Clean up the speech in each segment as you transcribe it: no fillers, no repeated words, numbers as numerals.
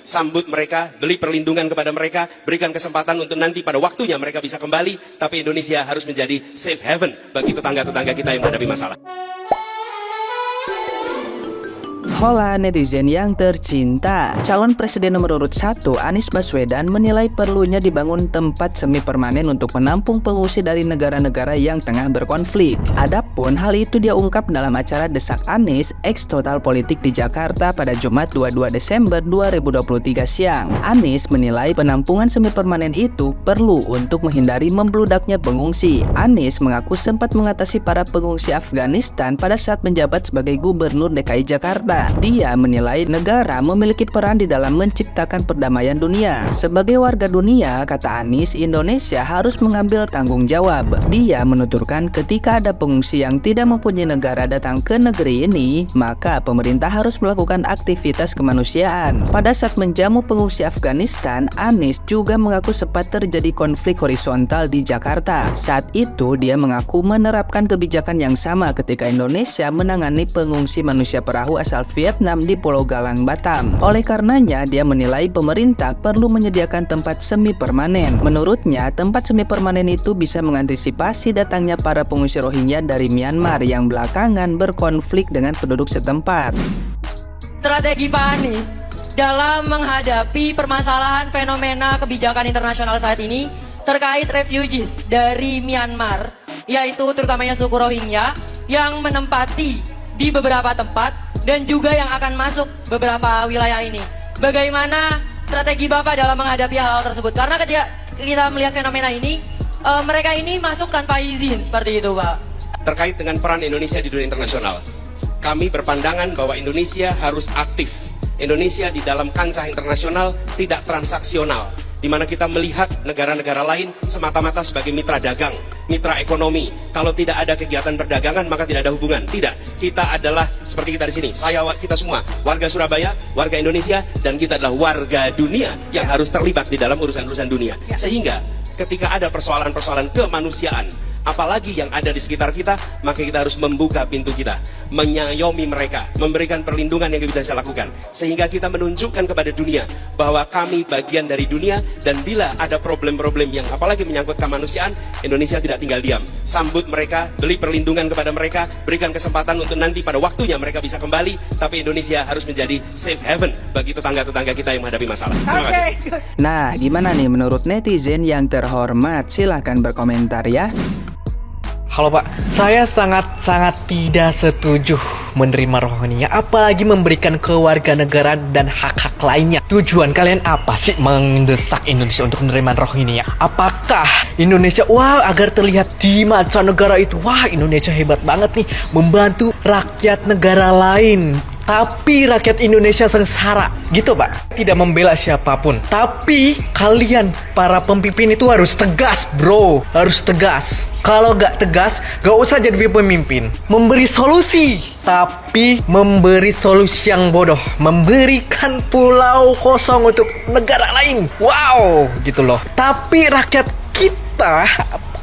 sambut mereka, beri perlindungan kepada mereka, berikan kesempatan untuk nanti pada waktunya mereka bisa kembali, tapi Indonesia harus menjadi safe haven bagi tetangga-tetangga kita yang menghadapi masalah. Hola netizen yang tercinta, calon presiden nomor urut 1 Anies Baswedan menilai perlunya dibangun tempat semi permanen untuk menampung pengungsi dari negara-negara yang tengah berkonflik. Adapun hal itu dia ungkap dalam acara Desak Anies X Total Politik di Jakarta pada Jumat 22 Desember 2023 siang. Anies menilai penampungan semi permanen itu perlu untuk menghindari membludaknya pengungsi. Anies mengaku sempat mengatasi para pengungsi Afghanistan pada saat menjabat sebagai Gubernur DKI Jakarta. Dia menilai negara memiliki peran di dalam menciptakan perdamaian dunia. Sebagai warga dunia, kata Anies, Indonesia harus mengambil tanggung jawab. Dia menuturkan ketika ada pengungsi yang tidak mempunyai negara datang ke negeri ini, maka pemerintah harus melakukan aktivitas kemanusiaan. Pada saat menjamu pengungsi Afghanistan, Anies juga mengaku sempat terjadi konflik horizontal di Jakarta. Saat itu, dia mengaku menerapkan kebijakan yang sama ketika Indonesia menangani pengungsi manusia perahu asal Vietnam di Pulau Galang, Batam. Oleh karenanya, dia menilai pemerintah perlu menyediakan tempat semi permanen. Menurutnya, tempat semi permanen itu bisa mengantisipasi datangnya para pengungsi Rohingya dari Myanmar yang belakangan berkonflik dengan penduduk setempat. Strategi Pak Anies dalam menghadapi permasalahan fenomena kebijakan internasional saat ini terkait refugees dari Myanmar, yaitu terutamanya suku Rohingya yang menempati di beberapa tempat dan juga yang akan masuk beberapa wilayah ini. Bagaimana strategi Bapak dalam menghadapi hal-hal tersebut? Karena ketika kita melihat fenomena ini, mereka ini masuk tanpa izin seperti itu, Pak. Terkait dengan peran Indonesia di dunia internasional, kami berpandangan bahwa Indonesia harus aktif. Indonesia di dalam kancah internasional tidak transaksional, di mana kita melihat negara-negara lain semata-mata sebagai mitra dagang, mitra ekonomi. Kalau tidak ada kegiatan perdagangan maka tidak ada hubungan. Tidak, kita adalah seperti kita di sini. Kita semua warga Surabaya, warga Indonesia, dan kita adalah warga dunia yang harus terlibat di dalam urusan-urusan dunia. Sehingga ketika ada persoalan-persoalan kemanusiaan, apalagi yang ada di sekitar kita, maka kita harus membuka pintu kita, menyayomi mereka, memberikan perlindungan yang kita bisa lakukan, sehingga kita menunjukkan kepada dunia bahwa kami bagian dari dunia, dan bila ada problem-problem yang apalagi menyangkut kemanusiaan, Indonesia tidak tinggal diam. Sambut mereka, beri perlindungan kepada mereka, berikan kesempatan untuk nanti pada waktunya mereka bisa kembali, tapi Indonesia harus menjadi safe haven bagi tetangga-tetangga kita yang menghadapi masalah. Terima kasih. Nah, gimana nih menurut netizen yang terhormat? Silahkan berkomentar ya. Halo Pak, saya sangat tidak setuju menerima Rohingya, apalagi memberikan kewarganegaraan dan hak-hak lainnya. Tujuan kalian apa sih mendesak Indonesia untuk menerima Rohingya? Apakah Indonesia, agar terlihat di mancanegara itu, Indonesia hebat banget nih, membantu rakyat negara lain, tapi rakyat Indonesia sengsara, gitu Pak? Tidak membela siapapun, tapi kalian para pemimpin itu harus tegas bro, harus tegas. Kalau gak tegas, gak usah jadi pemimpin. Memberi solusi, tapi memberi solusi yang bodoh, memberikan pulau kosong untuk negara lain. Wow, gitu loh. Tapi rakyat kita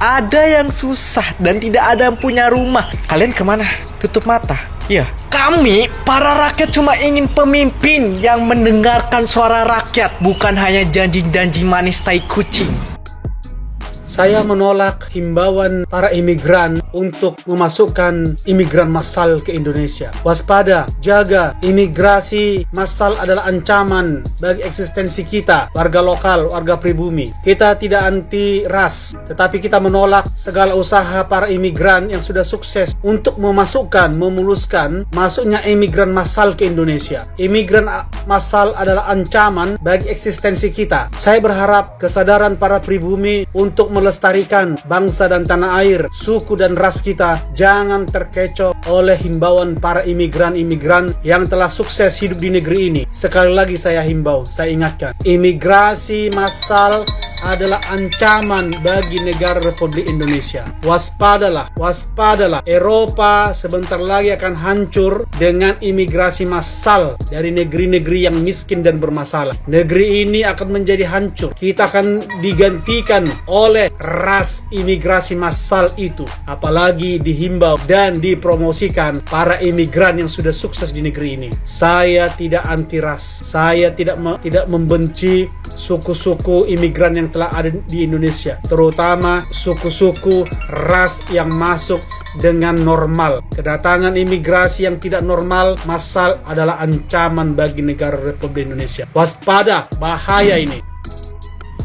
ada yang susah dan tidak ada yang punya rumah. Kalian kemana? Tutup mata. Iya, kami para rakyat cuma ingin pemimpin yang mendengarkan suara rakyat, bukan hanya janji-janji manis tai kucing. Saya menolak himbauan para imigran untuk memasukkan imigran massal ke Indonesia. Waspada, jaga, imigrasi massal adalah ancaman bagi eksistensi kita, warga lokal, warga pribumi. Kita tidak anti ras, tetapi kita menolak segala usaha para imigran yang sudah sukses untuk memuluskan masuknya imigran massal ke Indonesia. Imigran massal adalah ancaman bagi eksistensi kita. Saya berharap kesadaran para pribumi untuk melestarikan bangsa dan tanah air, suku dan ras kita jangan terkecoh oleh himbauan para imigran-imigran yang telah sukses hidup di negeri ini. Sekali lagi saya himbau, saya ingatkan, imigrasi massal adalah ancaman bagi negara Republik Indonesia. Waspadalah, waspadalah. Eropa sebentar lagi akan hancur dengan imigrasi massal dari negeri-negeri yang miskin dan bermasalah. Negeri ini akan menjadi hancur. Kita akan digantikan oleh ras imigrasi massal itu. Apalagi dihimbau dan dipromosikan para imigran yang sudah sukses di negeri ini. Saya tidak anti ras. Saya tidak membenci suku-suku imigran yang telah ada di Indonesia, terutama suku-suku ras yang masuk dengan normal. Kedatangan imigrasi yang tidak normal massal adalah ancaman bagi negara Republik Indonesia. Waspada, bahaya ini.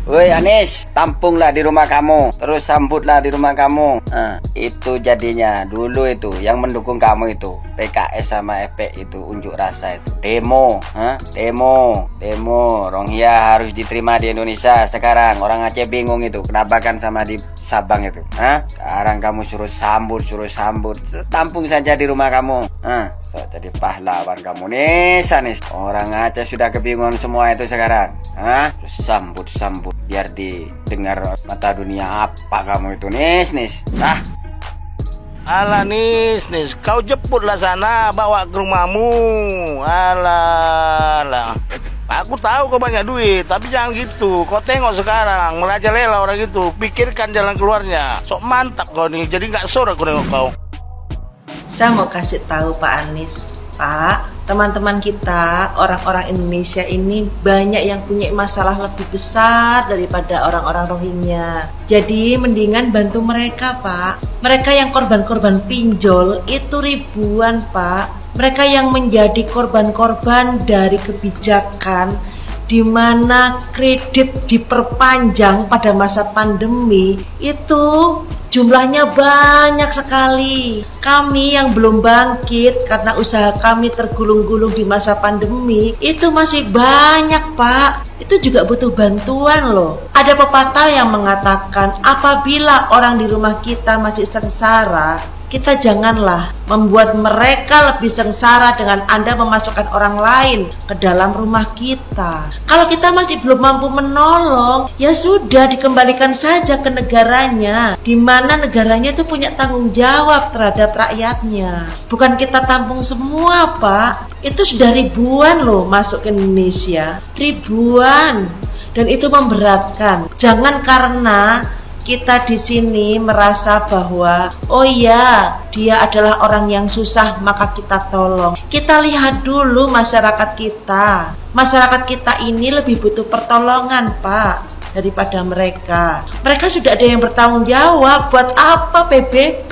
Woi Anies, tampunglah di rumah kamu, terus sambutlah di rumah kamu. Itu jadinya dulu itu yang mendukung kamu itu PKS sama FPI itu unjuk rasa itu demo, demo. Rohingya harus diterima di Indonesia. Sekarang orang Aceh bingung itu kenapa kan sama di Sabang itu. Sekarang kamu suruh sambut, tampung saja di rumah kamu. So, jadi pahlawan kamu Nis. Orang Aceh sudah kebingungan semua itu sekarang. Sambut biar didengar mata dunia apa kamu itu Nis. Alah Nis, kau jemputlah sana, bawa ke rumahmu. Alah. Aku tahu kau banyak duit, tapi jangan gitu. Kau tengok sekarang, merajalela orang itu. Pikirkan jalan keluarnya. Sok mantap kau nih, jadi nggak sore aku nengok kau. Saya mau kasih tahu Pak Anies, Pak, teman-teman kita, orang-orang Indonesia ini banyak yang punya masalah lebih besar daripada orang-orang Rohingya. Jadi mendingan bantu mereka, Pak. Mereka yang korban-korban pinjol itu ribuan, Pak. Mereka yang menjadi korban-korban dari kebijakan di mana kredit diperpanjang pada masa pandemi itu jumlahnya banyak sekali. Kami yang belum bangkit karena usaha kami tergulung-gulung di masa pandemi itu masih banyak, Pak. Itu juga butuh bantuan loh. Ada pepatah yang mengatakan apabila orang di rumah kita masih sengsara, kita janganlah membuat mereka lebih sengsara dengan Anda memasukkan orang lain ke dalam rumah kita. Kalau kita masih belum mampu menolong, ya sudah dikembalikan saja ke negaranya, di mana negaranya itu punya tanggung jawab terhadap rakyatnya. Bukan kita tampung semua, Pak. Itu sudah ribuan loh masuk ke Indonesia. Ribuan. Dan itu memberatkan. Jangan karena kita di sini merasa bahwa oh ya, dia adalah orang yang susah maka kita tolong. Kita lihat dulu masyarakat kita. Masyarakat kita ini lebih butuh pertolongan, Pak, daripada mereka. Mereka sudah ada yang bertanggung jawab. Buat apa PBB?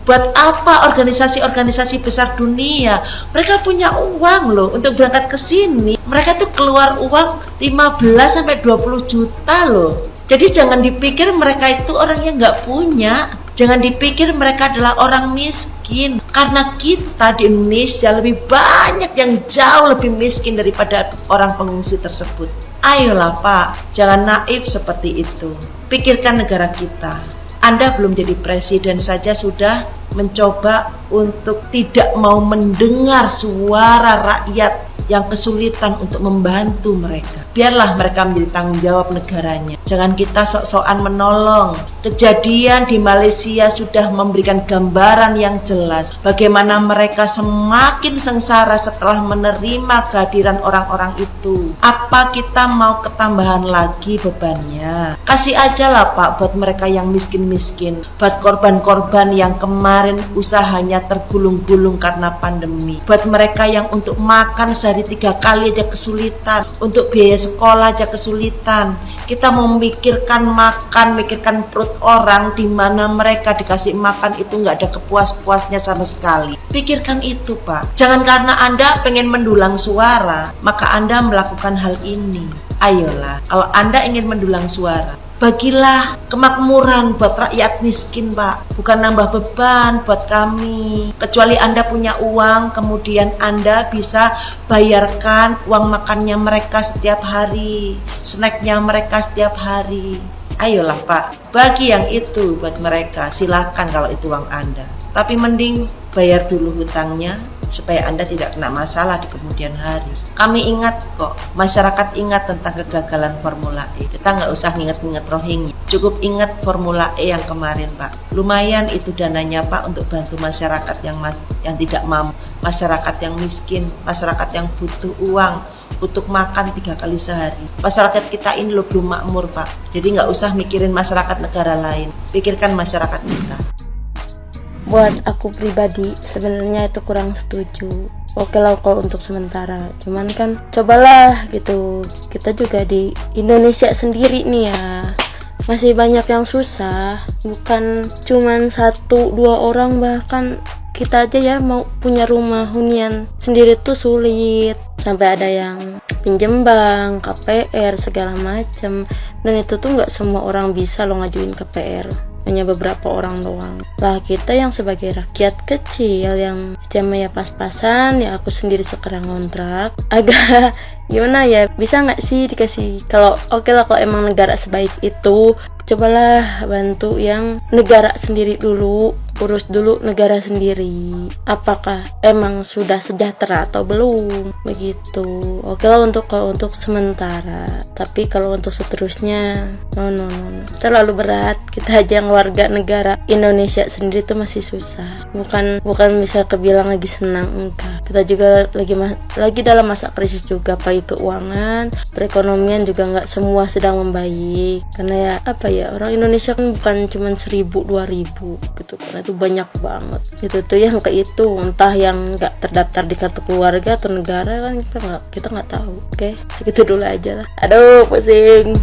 Buat apa organisasi-organisasi besar dunia? Mereka punya uang loh untuk berangkat ke sini. Mereka tuh keluar uang 15-20 juta loh. Jadi jangan dipikir mereka itu orang yang nggak punya. Jangan dipikir mereka adalah orang miskin. Karena kita di Indonesia lebih banyak yang jauh lebih miskin daripada orang pengungsi tersebut. Ayolah Pak, jangan naif seperti itu. Pikirkan negara kita. Anda belum jadi presiden saja sudah mencoba untuk tidak mau mendengar suara rakyat yang kesulitan untuk membantu mereka. Biarlah mereka menjadi tanggung jawab negaranya. Jangan kita sok-sokan menolong. Kejadian di Malaysia sudah memberikan gambaran yang jelas bagaimana mereka semakin sengsara setelah menerima kehadiran orang-orang itu. Apa kita mau ketambahan lagi bebannya? Kasih aja lah Pak buat mereka yang miskin-miskin, buat korban-korban yang kemarin usahanya tergulung-gulung karena pandemi, buat mereka yang untuk makan sehari 3 kali aja kesulitan, untuk biaya sekolah aja kesulitan. Kita mau memikirkan makan, mikirkan perut orang di mana mereka dikasih makan itu nggak ada kepuas-puasnya sama sekali. Pikirkan itu Pak. Jangan karena Anda pengen mendulang suara, maka Anda melakukan hal ini. Ayolah, kalau Anda ingin mendulang suara, bagilah kemakmuran buat rakyat miskin Pak, bukan nambah beban buat kami. Kecuali Anda punya uang, kemudian Anda bisa bayarkan uang makannya mereka setiap hari, snacknya mereka setiap hari. Ayolah Pak, bagi yang itu buat mereka, silahkan kalau itu uang Anda. Tapi mending bayar dulu hutangnya, supaya Anda tidak kena masalah di kemudian hari. Kami ingat kok, masyarakat ingat tentang kegagalan Formula E. Kita nggak usah nginget-nginget Rohingya, cukup ingat Formula E yang kemarin Pak. Lumayan itu dananya Pak untuk bantu masyarakat yang tidak mampu, masyarakat yang miskin, masyarakat yang butuh uang untuk makan 3 kali sehari. Masyarakat kita ini loh belum makmur Pak. Jadi nggak usah mikirin masyarakat negara lain, pikirkan masyarakat kita. Buat aku pribadi sebenarnya itu kurang setuju. Oke lah kalau untuk sementara, cuman kan cobalah gitu, kita juga di Indonesia sendiri nih ya, masih banyak yang susah, bukan cuman 1-2 orang, bahkan kita aja ya mau punya rumah hunian sendiri tuh sulit, sampai ada yang pinjem bank, KPR segala macam, dan itu tuh nggak semua orang bisa lo ngajuin KPR, hanya beberapa orang doang. Lah kita yang sebagai rakyat kecil yang istilahnya pas-pasan, ya aku sendiri sekarang ngontrak, agak gimana ya, bisa nggak sih dikasih, kalau oke lah kalau emang negara sebaik itu, cobalah bantu yang negara sendiri dulu, urus dulu negara sendiri, apakah emang sudah sejahtera atau belum, begitu. Oke lah kalau untuk sementara, tapi kalau untuk seterusnya no, terlalu berat. Kita aja yang warga negara Indonesia sendiri tuh masih susah, bukan bisa kebilang lagi senang, enggak. Kita juga lagi dalam masa krisis juga, apalagi keuangan, perekonomian juga nggak semua sedang membaik, karena ya apa ya, orang Indonesia kan bukan cuma 1.000-2.000 gitu, karena itu banyak banget gitu tuh yang kehitung, entah yang nggak terdaftar di kartu keluarga atau negara kan kita nggak tahu. Oke, segitu dulu aja lah. Aduh pusing.